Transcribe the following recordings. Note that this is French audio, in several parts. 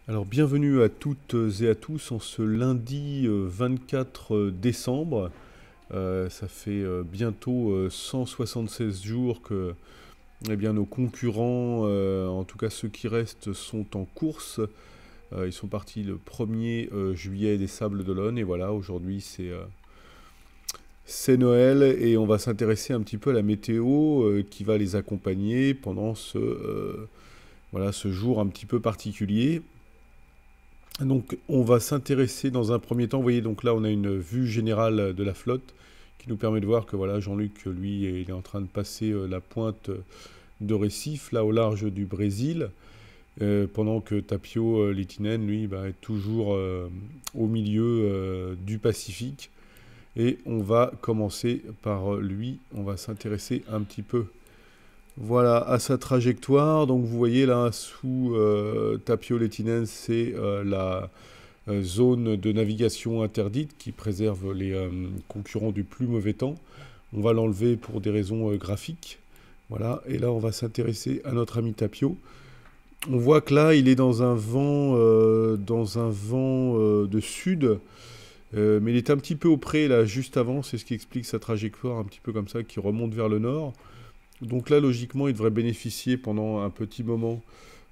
Alors bienvenue à toutes et à tous en ce lundi 24 décembre. Ça fait bientôt 176 jours que nos concurrents, en tout cas ceux qui restent, sont en course. Ils sont partis le 1er juillet des Sables d'Olonne et voilà, aujourd'hui c'est Noël et on va s'intéresser un petit peu à la météo qui va les accompagner pendant ce jour un petit peu particulier. Donc, on va s'intéresser dans un premier temps. Vous voyez, donc là, on a une vue générale de la flotte qui nous permet de voir que voilà, Jean-Luc, lui, il est en train de passer la pointe de Recife, là au large du Brésil, pendant que Tapio Lehtinen, lui, bah, est toujours au milieu du Pacifique. Et on va commencer par lui. On va s'intéresser un petit peu, voilà, à sa trajectoire. Donc, vous voyez là, sous Tapio Lehtinen, c'est la zone de navigation interdite qui préserve les concurrents du plus mauvais temps. On va l'enlever pour des raisons graphiques. Voilà, et là on va s'intéresser à notre ami Tapio. On voit que là il est dans un vent de sud, mais il est un petit peu au près là juste avant, c'est ce qui explique sa trajectoire un petit peu comme ça qui remonte vers le nord. Donc là logiquement il devrait bénéficier pendant un petit moment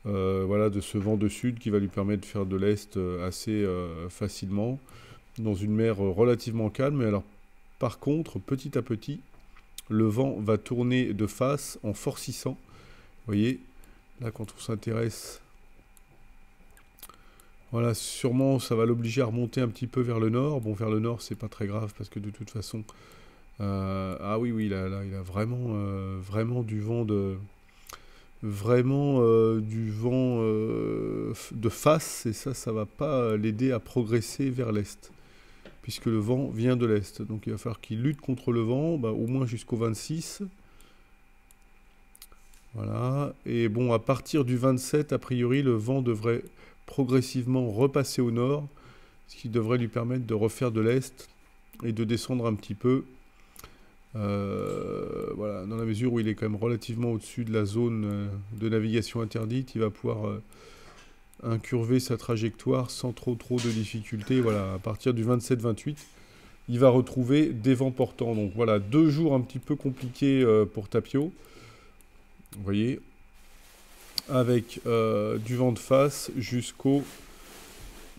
voilà, de ce vent de sud qui va lui permettre de faire de l'est assez facilement, dans une mer relativement calme. Et alors, par contre, petit à petit, le vent va tourner de face en forcissant. Vous voyez, là, quand on s'intéresse, voilà, sûrement, ça va l'obliger à remonter un petit peu vers le nord. Bon, vers le nord, c'est pas très grave parce que de toute façon, ah oui, oui, là, il a vraiment du vent de face, et ça va pas l'aider à progresser vers l'est, puisque le vent vient de l'est. Donc il va falloir qu'il lutte contre le vent, bah, au moins jusqu'au 26. Voilà. Et bon, à partir du 27, a priori, le vent devrait progressivement repasser au nord, ce qui devrait lui permettre de refaire de l'est et de descendre un petit peu. Voilà, dans la mesure où il est quand même relativement au-dessus de la zone de navigation interdite, il va pouvoir incurver sa trajectoire sans trop de difficultés. Voilà, à partir du 27-28, il va retrouver des vents portants. Donc voilà, 2 jours un petit peu compliqués pour Tapio. Vous voyez, avec du vent de face jusqu'au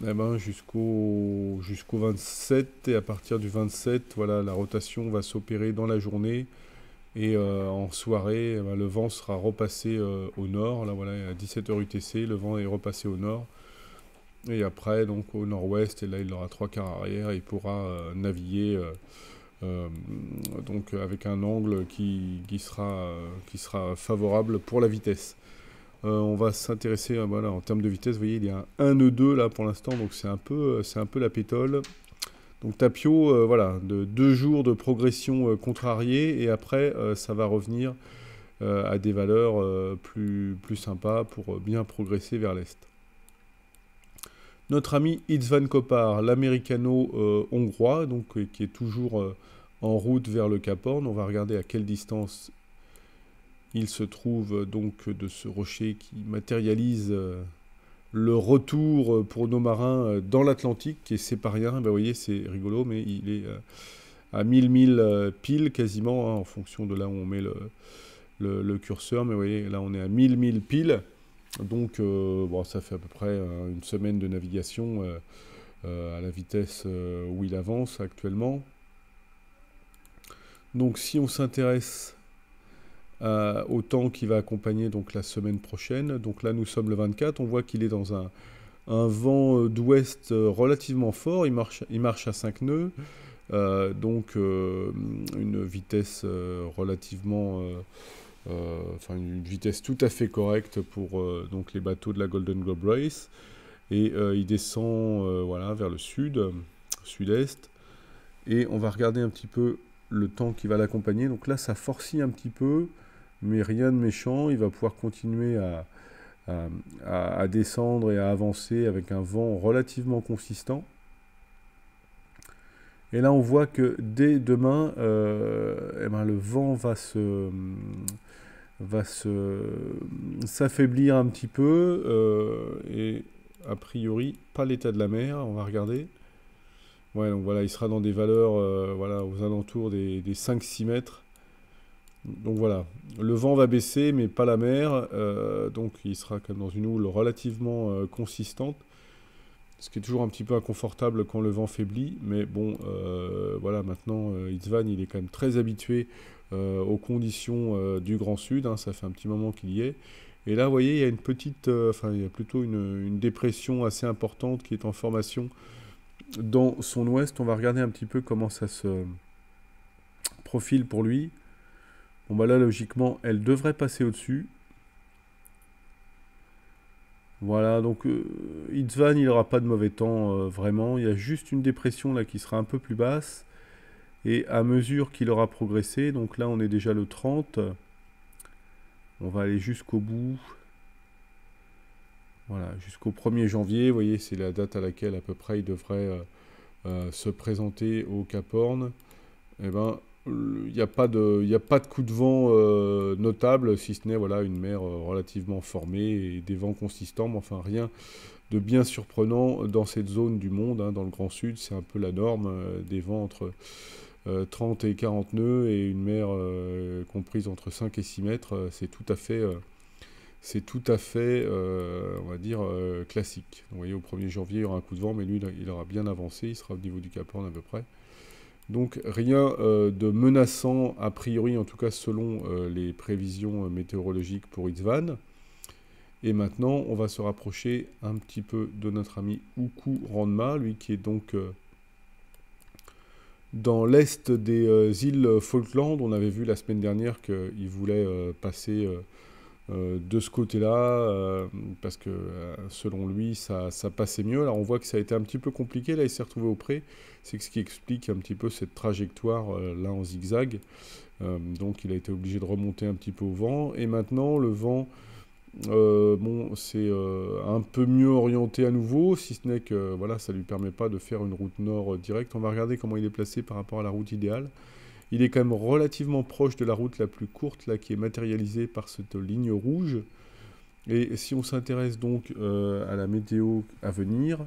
27. Et à partir du 27, voilà, la rotation va s'opérer dans la journée. Et en soirée, le vent sera repassé au nord. Là, voilà, à 17h UTC, le vent est repassé au nord. Et après, donc au nord-ouest, et là, il aura 3 quarts arrière, et il pourra naviguer euh, donc avec un angle qui sera favorable pour la vitesse. On va s'intéresser, voilà, en termes de vitesse. Vous voyez, il y a un nœud 2 là pour l'instant, donc c'est un peu la pétole. Donc Tapio, voilà, de 2 jours de progression contrariée, et après, ça va revenir à des valeurs plus sympas pour bien progresser vers l'est. Notre ami Itzvan Kopar, l'américano-hongrois, donc qui est toujours en route vers le Cap Horn. On va regarder à quelle distance il se trouve donc de ce rocher qui matérialise le retour pour nos marins dans l'Atlantique, et c'est pas rien. Ben, vous voyez, c'est rigolo, mais il est à 1000 milles pile quasiment, hein, en fonction de là où on met le curseur. Mais vous voyez, là on est à 1000 milles pile. Donc bon, ça fait à peu près une semaine de navigation à la vitesse où il avance actuellement. Donc si on s'intéresse au temps qui va accompagner donc la semaine prochaine, donc là nous sommes le 24, on voit qu'il est dans un vent d'ouest relativement fort, il marche à 5 nœuds, donc une vitesse relativement enfin une vitesse tout à fait correcte pour donc les bateaux de la Golden Globe Race. Et il descend voilà, vers le sud-est. Et on va regarder un petit peu le temps qui va l'accompagner. Donc là, ça forcit un petit peu, mais rien de méchant. Il va pouvoir continuer à descendre et à avancer avec un vent relativement consistant. Et là, on voit que dès demain, eh ben, le vent va s'affaiblir un petit peu, et a priori pas l'état de la mer, on va regarder. Ouais, donc voilà, il sera dans des valeurs voilà, aux alentours des 5-6 mètres. Donc voilà, le vent va baisser, mais pas la mer, donc il sera quand même dans une houle relativement consistante, ce qui est toujours un petit peu inconfortable quand le vent faiblit, mais bon, voilà, maintenant, István, il est quand même très habitué aux conditions du Grand Sud, hein, ça fait un petit moment qu'il y est. Et là, vous voyez, il y a une petite, enfin, il y a plutôt une dépression assez importante qui est en formation dans son ouest. On va regarder un petit peu comment ça se profile pour lui. Bon, bah là, logiquement, elle devrait passer au-dessus. Voilà, donc István, il n'aura pas de mauvais temps, vraiment. Il y a juste une dépression là qui sera un peu plus basse. Et à mesure qu'il aura progressé, donc là, on est déjà le 30. On va aller jusqu'au bout. Voilà, jusqu'au 1er janvier. Vous voyez, c'est la date à laquelle à peu près il devrait se présenter au Cap Horn. Eh ben, il n'y a pas de coup de vent notable, si ce n'est voilà, une mer relativement formée et des vents consistants, mais enfin rien de bien surprenant dans cette zone du monde, hein, dans le Grand Sud. C'est un peu la norme, des vents entre 30 et 40 nœuds et une mer comprise entre 5 et 6 mètres. C'est tout à fait, on va dire, classique. Vous voyez, au 1er janvier, il y aura un coup de vent, mais lui, il aura bien avancé, il sera au niveau du Cap Horn à peu près. Donc rien de menaçant, a priori, en tout cas selon les prévisions météorologiques pour István. Et maintenant, on va se rapprocher un petit peu de notre ami Uku Randma, lui qui est donc dans l'est des îles Falkland. On avait vu la semaine dernière qu'il voulait passer de ce côté-là, parce que selon lui, ça passait mieux. Alors on voit que ça a été un petit peu compliqué, là il s'est retrouvé au pré, c'est ce qui explique un petit peu cette trajectoire là en zigzag. Donc il a été obligé de remonter un petit peu au vent, et maintenant le vent, bon, c'est un peu mieux orienté à nouveau, si ce n'est que voilà, ça lui permet pas de faire une route nord directe. On va regarder comment il est placé par rapport à la route idéale. Il est quand même relativement proche de la route la plus courte, là, qui est matérialisée par cette ligne rouge. Et si on s'intéresse donc à la météo à venir,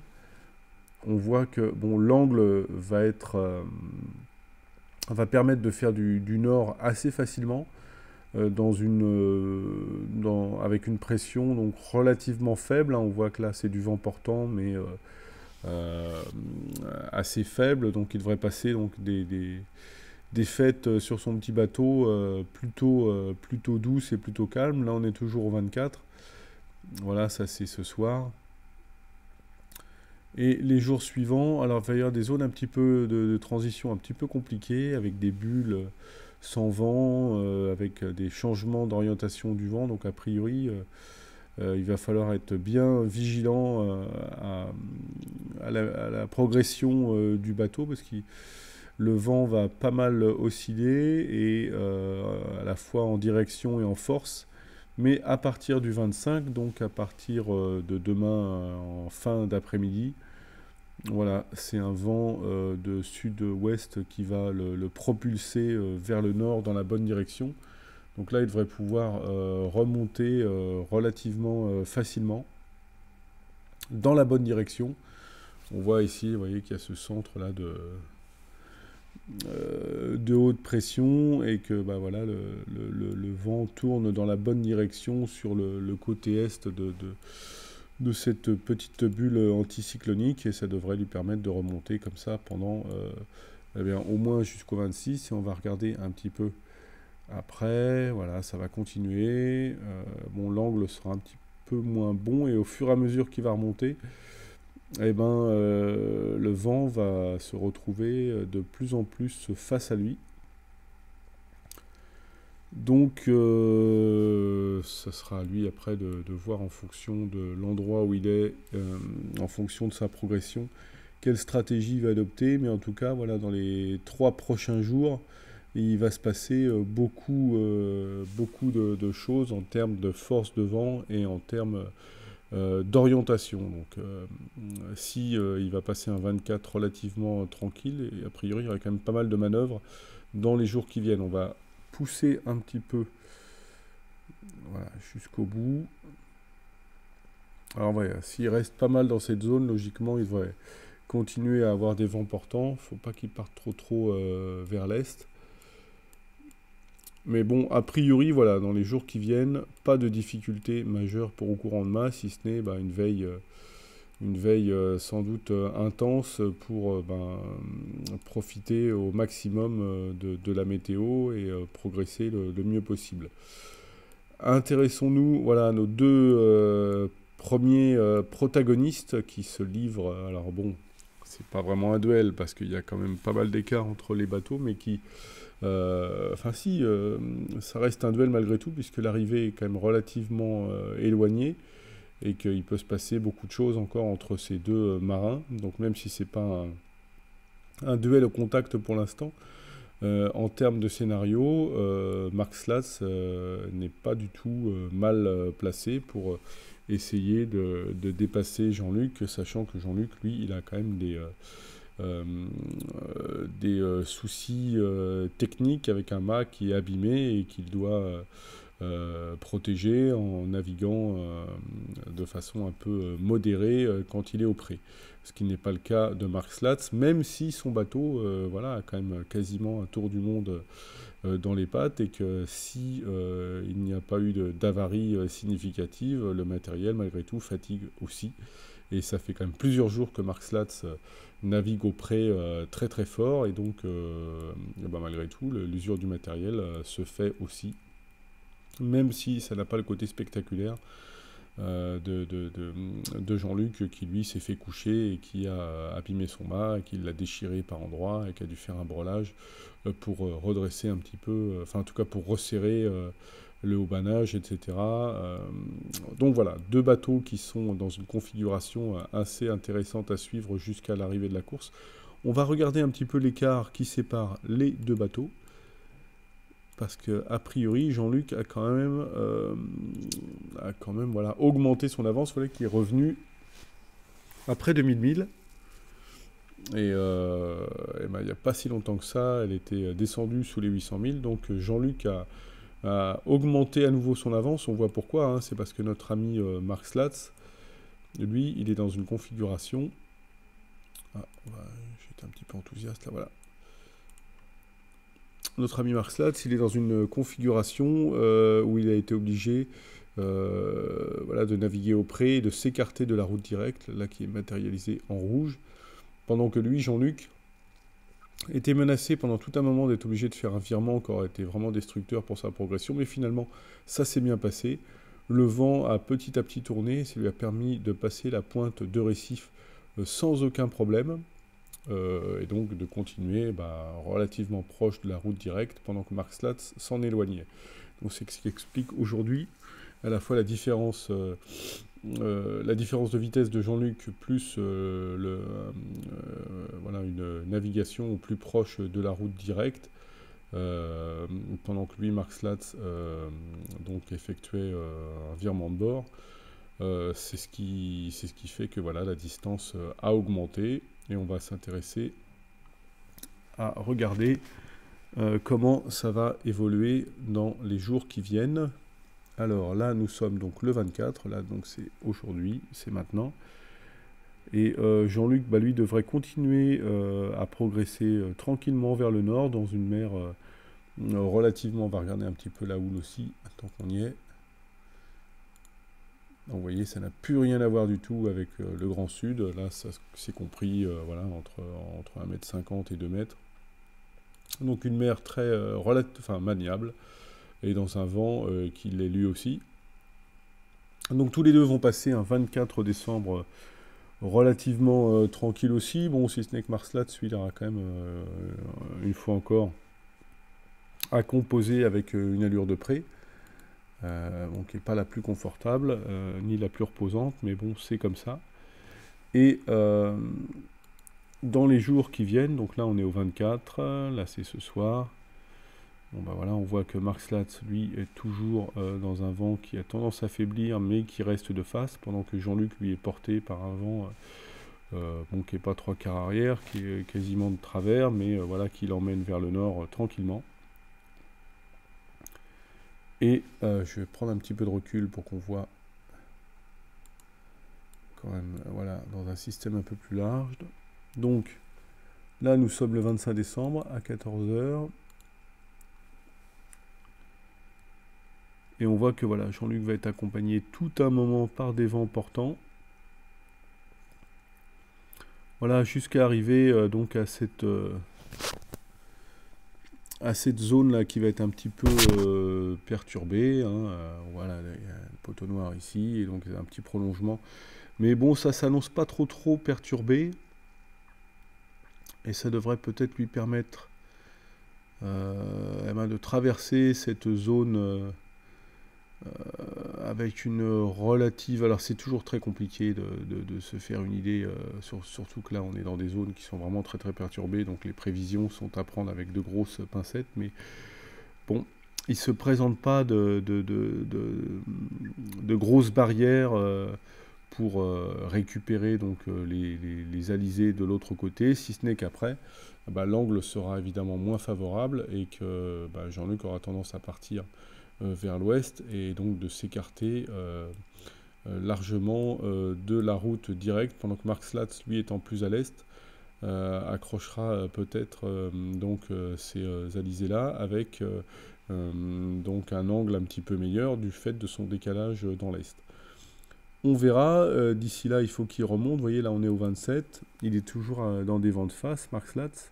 on voit que bon, l'angle va permettre de faire du nord assez facilement, avec une pression donc relativement faible, hein. On voit que là c'est du vent portant, mais assez faible, donc il devrait passer donc des fêtes sur son petit bateau plutôt douce et plutôt calme. Là, on est toujours au 24. Voilà, ça c'est ce soir. Et les jours suivants, alors il va y avoir des zones un petit peu de transition un petit peu compliquées, avec des bulles sans vent, avec des changements d'orientation du vent. Donc a priori, il va falloir être bien vigilant à la progression du bateau, parce que le vent va pas mal osciller, et à la fois en direction et en force. Mais à partir du 25, donc à partir de demain en fin d'après-midi, voilà, c'est un vent de sud-ouest qui va le propulser vers le nord dans la bonne direction. Donc là, il devrait pouvoir remonter relativement facilement dans la bonne direction. On voit ici, vous voyez qu'il y a ce centre-là de haute pression, et que bah, voilà, le vent tourne dans la bonne direction sur le côté est de cette petite bulle anticyclonique, et ça devrait lui permettre de remonter comme ça pendant eh bien, au moins jusqu'au 26. Et on va regarder un petit peu après. Voilà, ça va continuer. Bon, l'angle sera un petit peu moins bon, et au fur et à mesure qu'il va remonter, eh ben, le vent va se retrouver de plus en plus face à lui. Donc, ça sera à lui après de voir en fonction de l'endroit où il est, en fonction de sa progression, quelle stratégie il va adopter. Mais en tout cas, voilà, dans les 3 prochains jours, il va se passer beaucoup de choses en termes de force de vent et en termes d'orientation. Donc, si il va passer un 24 relativement tranquille, et a priori, il y aura quand même pas mal de manœuvres dans les jours qui viennent. On va pousser un petit peu, voilà, jusqu'au bout. Alors ouais, s'il reste pas mal dans cette zone, logiquement, il devrait continuer à avoir des vents portants. Faut pas qu'il parte trop vers l'est. Mais bon, a priori, voilà, dans les jours qui viennent, pas de difficulté majeure pour au courant de masse, si ce n'est une veille sans doute intense pour profiter au maximum de la météo et progresser le mieux possible. Intéressons-nous, voilà, à nos deux premiers protagonistes qui se livrent. Alors bon, c'est pas vraiment un duel parce qu'il y a quand même pas mal d'écart entre les bateaux, mais qui, enfin si, ça reste un duel malgré tout puisque l'arrivée est quand même relativement éloignée et qu'il peut se passer beaucoup de choses encore entre ces deux marins. Donc même si c'est pas un duel au contact pour l'instant, en termes de scénario, Mark Slats n'est pas du tout mal placé pour essayer de dépasser Jean-Luc, sachant que Jean-Luc, lui, il a quand même des soucis techniques avec un mât qui est abîmé et qu'il doit protéger en naviguant de façon un peu modérée quand il est au pré. Ce qui n'est pas le cas de Mark Slats, même si son bateau voilà, a quand même quasiment un tour du monde dans les pattes et que si il n'y a pas eu d'avarie significative, le matériel malgré tout fatigue aussi. Et ça fait quand même plusieurs jours que Mark Slats navigue au pré très très fort et donc malgré tout l'usure du matériel se fait aussi, même si ça n'a pas le côté spectaculaire de Jean-Luc qui lui s'est fait coucher et qui a abîmé son mât, et qui l'a déchiré par endroits et qui a dû faire un brelage pour redresser un petit peu, enfin en tout cas pour resserrer le haubanage, etc. Donc voilà, deux bateaux qui sont dans une configuration assez intéressante à suivre jusqu'à l'arrivée de la course. On va regarder un petit peu l'écart qui sépare les deux bateaux. Parce que a priori, Jean-Luc a quand même voilà, augmenté son avance. Voilà qu'il est revenu à près de 1000 milles. Et il n'y a pas si longtemps que ça, elle était descendue sous les 800 000. Donc Jean-Luc a augmenté à nouveau son avance. On voit pourquoi. Hein. C'est parce que notre ami Mark Slats, lui, il est dans une configuration... Ah, j'étais un petit peu enthousiaste là, voilà. Notre ami Mark Slats, il est dans une configuration où il a été obligé voilà, de naviguer au pré, de s'écarter de la route directe, là qui est matérialisée en rouge, pendant que lui, Jean-Luc, était menacé pendant tout un moment d'être obligé de faire un virement qui aurait été vraiment destructeur pour sa progression, mais finalement, ça s'est bien passé. Le vent a petit à petit tourné, ça lui a permis de passer la pointe de récif sans aucun problème. Et donc de continuer relativement proche de la route directe pendant que Mark Slats s'en éloignait. Donc c'est ce qui explique aujourd'hui à la fois la différence de vitesse de Jean-Luc plus voilà, une navigation au plus proche de la route directe, pendant que lui, Mark Slats, donc effectuait un virement de bord. C'est ce qui fait que voilà, la distance a augmenté. Et on va s'intéresser à regarder comment ça va évoluer dans les jours qui viennent. Alors là, nous sommes donc le 24, là donc c'est aujourd'hui, c'est maintenant. Et Jean-Luc, lui, devrait continuer à progresser tranquillement vers le nord, dans une mer relativement, on va regarder un petit peu la houle aussi, tant qu'on y est. Donc vous voyez, ça n'a plus rien à voir du tout avec le Grand Sud. Là, ça c'est compris voilà, entre 1,50 m et 2 mètres. Donc une mer très maniable et dans un vent qui l'est lui aussi. Donc tous les deux vont passer un 24 décembre relativement tranquille aussi. Bon, si ce n'est que Mark Slats, il aura quand même une fois encore à composer avec une allure de près. Qui n'est pas la plus confortable, ni la plus reposante, mais bon, c'est comme ça. Et dans les jours qui viennent, donc là on est au 24, là c'est ce soir, bon voilà, on voit que Mark Slats, lui, est toujours dans un vent qui a tendance à faiblir, mais qui reste de face, pendant que Jean-Luc, lui, est porté par un vent qui n'est pas 3/4 arrière, qui est quasiment de travers, mais voilà, qui l'emmène vers le nord tranquillement. Et je vais prendre un petit peu de recul pour qu'on voit quand même, voilà, dans un système un peu plus large. Donc, là, nous sommes le 25 décembre à 14 h. Et on voit que voilà, Jean-Luc va être accompagné tout un moment par des vents portants. Voilà, jusqu'à arriver donc à cette zone là qui va être un petit peu perturbée. Hein. Voilà, il y a le poteau noir ici, et donc un petit prolongement. Mais bon, ça s'annonce pas trop perturbé. Et ça devrait peut-être lui permettre de traverser cette zone avec une relative... Alors c'est toujours très compliqué de se faire une idée, surtout que là on est dans des zones qui sont vraiment très perturbées, donc les prévisions sont à prendre avec de grosses pincettes, mais bon, il ne se présente pas de grosses barrières pour récupérer donc, les alizés de l'autre côté, si ce n'est qu'après, l'angle sera évidemment moins favorable et que Jean-Luc aura tendance à partir vers l'ouest et donc de s'écarter largement de la route directe, pendant que Mark Slatz, lui étant plus à l'est, accrochera peut-être donc ces alizés-là avec donc un angle un petit peu meilleur du fait de son décalage dans l'est. On verra, d'ici là il faut qu'il remonte, vous voyez là on est au 27, il est toujours dans des vents de face, Mark Slatz.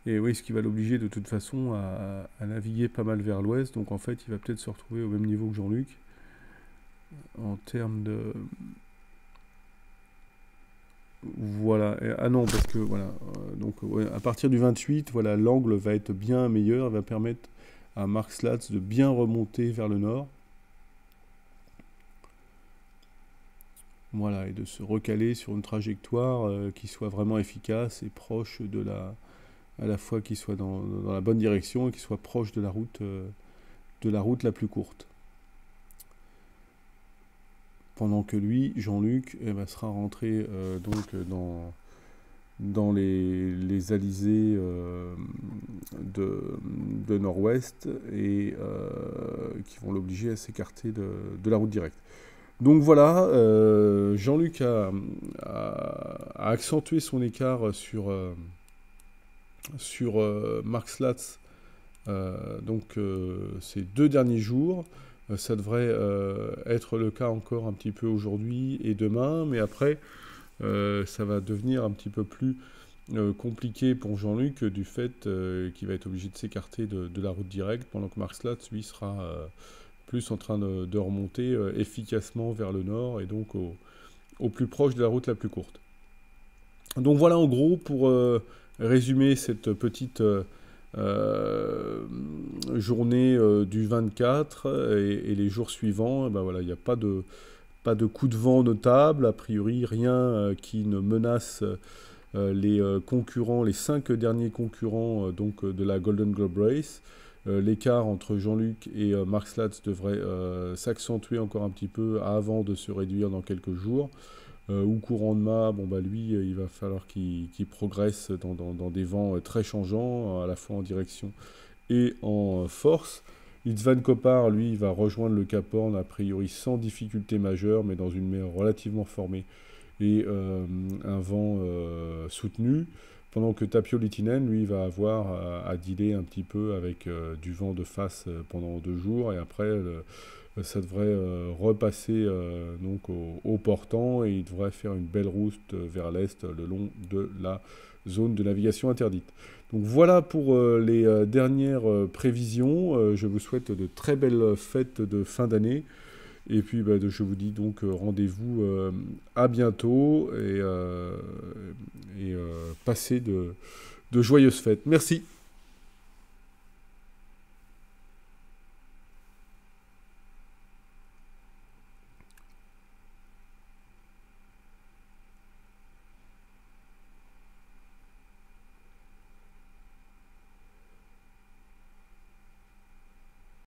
Et oui, ce qui va l'obliger de toute façon à naviguer pas mal vers l'ouest. Donc en fait, il va peut-être se retrouver au même niveau que Jean-Luc. En termes de... Voilà. Ah non, parce que voilà. Donc ouais, à partir du 28, voilà, l'angle va être bien meilleur. Va permettre à Mark Slatz de bien remonter vers le nord. Voilà, et de se recaler sur une trajectoire qui soit vraiment efficace et proche de la... à la fois qu'il soit dans la bonne direction et qu'il soit proche de la route la plus courte. Pendant que lui, Jean-Luc, sera rentré donc dans les alizés de nord-ouest et qui vont l'obliger à s'écarter de la route directe. Donc voilà, Jean-Luc a accentué son écart sur Mark Slatz donc ces 2 derniers jours. Ça devrait être le cas encore un petit peu aujourd'hui et demain, mais après ça va devenir un petit peu plus compliqué pour Jean-Luc du fait qu'il va être obligé de s'écarter de la route directe, pendant que Mark Slatz lui sera plus en train de remonter efficacement vers le nord et donc au plus proche de la route la plus courte. Donc voilà en gros pour résumer cette petite journée du 24 et les jours suivants. Voilà, il n'y a pas de coup de vent notable, a priori rien qui ne menace les concurrents, les 5 derniers concurrents donc de la Golden Globe Race. L'écart entre Jean-Luc et Mark Slatz devrait s'accentuer encore un petit peu avant de se réduire dans quelques jours. Ou courant de mât, lui, il va falloir qu'il progresse dans des vents très changeants, à la fois en direction et en force. Istvan Kopar, lui, il va rejoindre le Cap Horn, a priori sans difficulté majeure, mais dans une mer relativement formée et un vent soutenu. Pendant que Tapio Lehtinen, lui, va avoir à dealer un petit peu avec du vent de face pendant 2 jours, et après... ça devrait repasser donc au portant et il devrait faire une belle route vers l'est le long de la zone de navigation interdite. Donc voilà pour les dernières prévisions. Je vous souhaite de très belles fêtes de fin d'année. Et puis je vous dis donc rendez-vous à bientôt et passez de joyeuses fêtes. Merci.